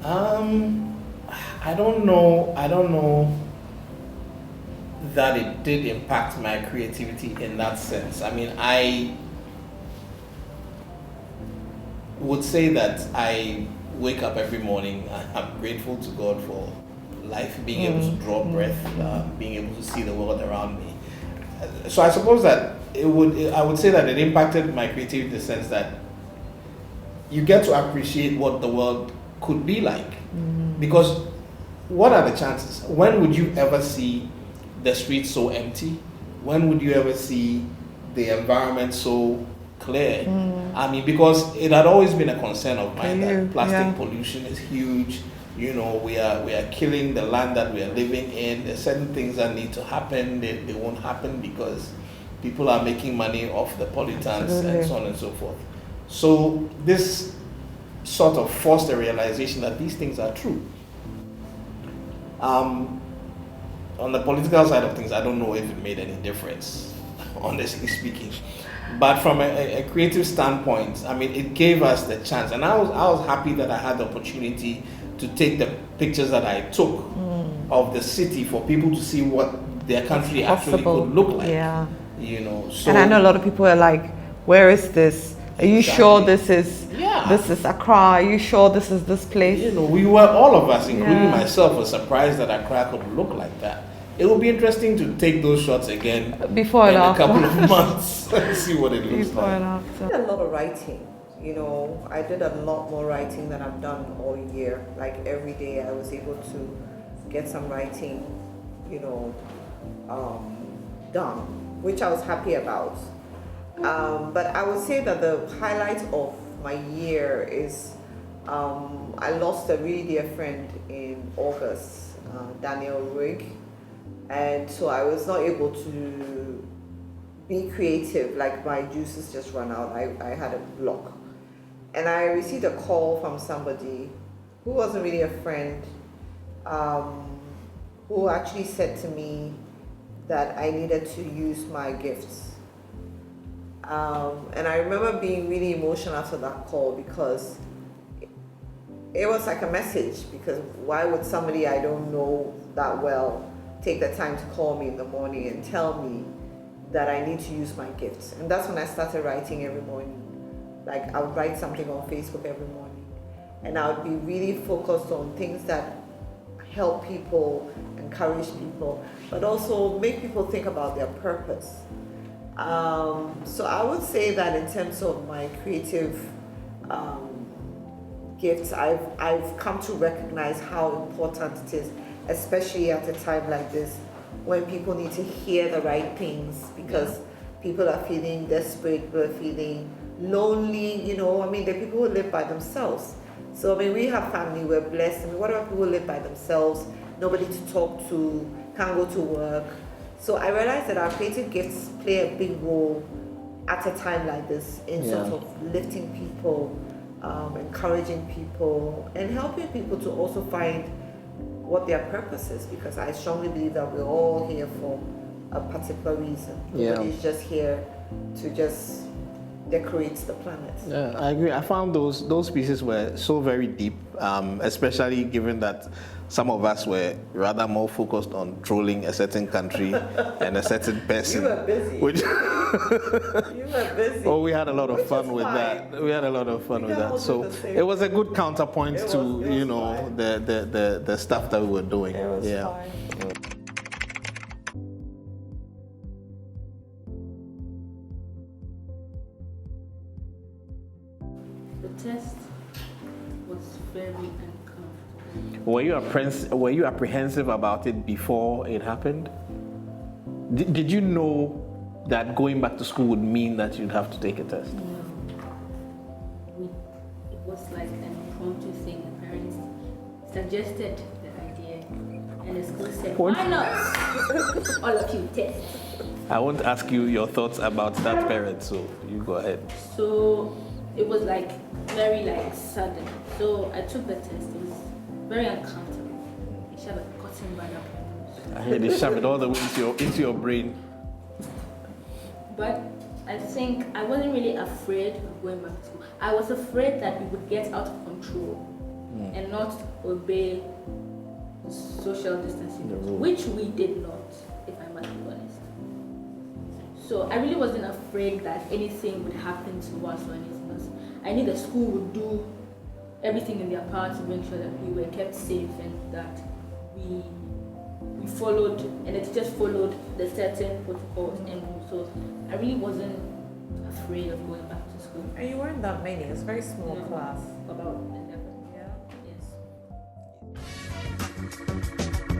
Um, I don't know. I don't know that it did impact my creativity in that sense. I mean, I would say that I wake up every morning and I'm grateful to God for life, being able to draw breath, being able to see the world around me. So I suppose that I would say that it impacted my creativity in the sense that you get to appreciate what the world could be like. Because what are the chances? When would you ever see the streets so empty? When would you ever see the environment so clear? I mean, because it had always been a concern of mine that plastic pollution is huge. You know, we are killing the land that we are living in. There's certain things that need to happen. They won't happen because people are making money off the pollutants and so on and so forth. So this sort of forced the realization that these things are true. On the political side of things, I don't know if it made any difference, honestly speaking. But from a creative standpoint, I mean, it gave us the chance, and I was happy that I had the opportunity to take the pictures that I took of the city for people to see what their country actually could look like. Yeah. You know. So, and I know a lot of people are like, "Where is this? Are you sure this is Accra? Are you sure this is this place?" You know, we were, all of us, including myself, were surprised that Accra could look like that. It will be interesting to take those shots again before in a couple of months and see what it looks like. I did a lot of writing. You know, I did a lot more writing than I've done all year. Like every day, I was able to get some writing, you know, done, which I was happy about. But I would say that the highlight of my year is I lost a really dear friend in August, Daniel Rigg, and so I was not able to be creative. Like my juices just ran out. I had a block, and I received a call from somebody who wasn't really a friend, who actually said to me that I needed to use my gifts. And I remember being really emotional after that call because it was like a message, because why would somebody I don't know that well take the time to call me in the morning and tell me that I need to use my gifts? And that's when I started writing every morning. Like I would write something on Facebook every morning, and I would be really focused on things that help people, encourage people, but also make people think about their purpose. So I would say that in terms of my creative gifts, I've come to recognize how important it is, especially at a time like this when people need to hear the right things, because people are feeling desperate, people are feeling lonely, you know. I mean, there are people who live by themselves. So I mean, we have family, we're blessed. I mean, what about people who live by themselves, nobody to talk to, can't go to work? So I realized that our creative gifts play a big role at a time like this in sort of lifting people, encouraging people, and helping people to also find what their purpose is, because I strongly believe that we're all here for a particular reason. Nobody's just here to just decorate the planet. Yeah, I agree. I found those pieces were so very deep, especially given that some of us were rather more focused on trolling a certain country and a certain person. You were busy. You were busy. Oh, we had a lot of fun with that. We had a lot of fun with that. So it was a good counterpoint to, you know, the stuff that we were doing. It was fine. The test was very uncomfortable. Were you apprehensive about it before it happened? Did you know that going back to school would mean that you'd have to take a test? No. It was like an impromptu thing. The parents suggested the idea, and the school said, "Why not? All of you test." I won't ask you your thoughts about that parent, so you go ahead. So it was like very sudden. So I took the test. It was very uncomfortable. They shoved a cotton bud up my nose. I hear they shove it all the way into your brain. But I think I wasn't really afraid of going back to school. I was afraid that it would get out of control. and not obey social distancing, The rules. which we did not, if I must be honest. So I really wasn't afraid that anything would happen to us or anything else. I knew the school would do everything in their power to make sure that we were kept safe and that we followed, and the teachers followed the certain protocols and rules. So I really wasn't afraid of going back to school. And you weren't that many. It's a very small No. class. About 11. Yeah. Yes.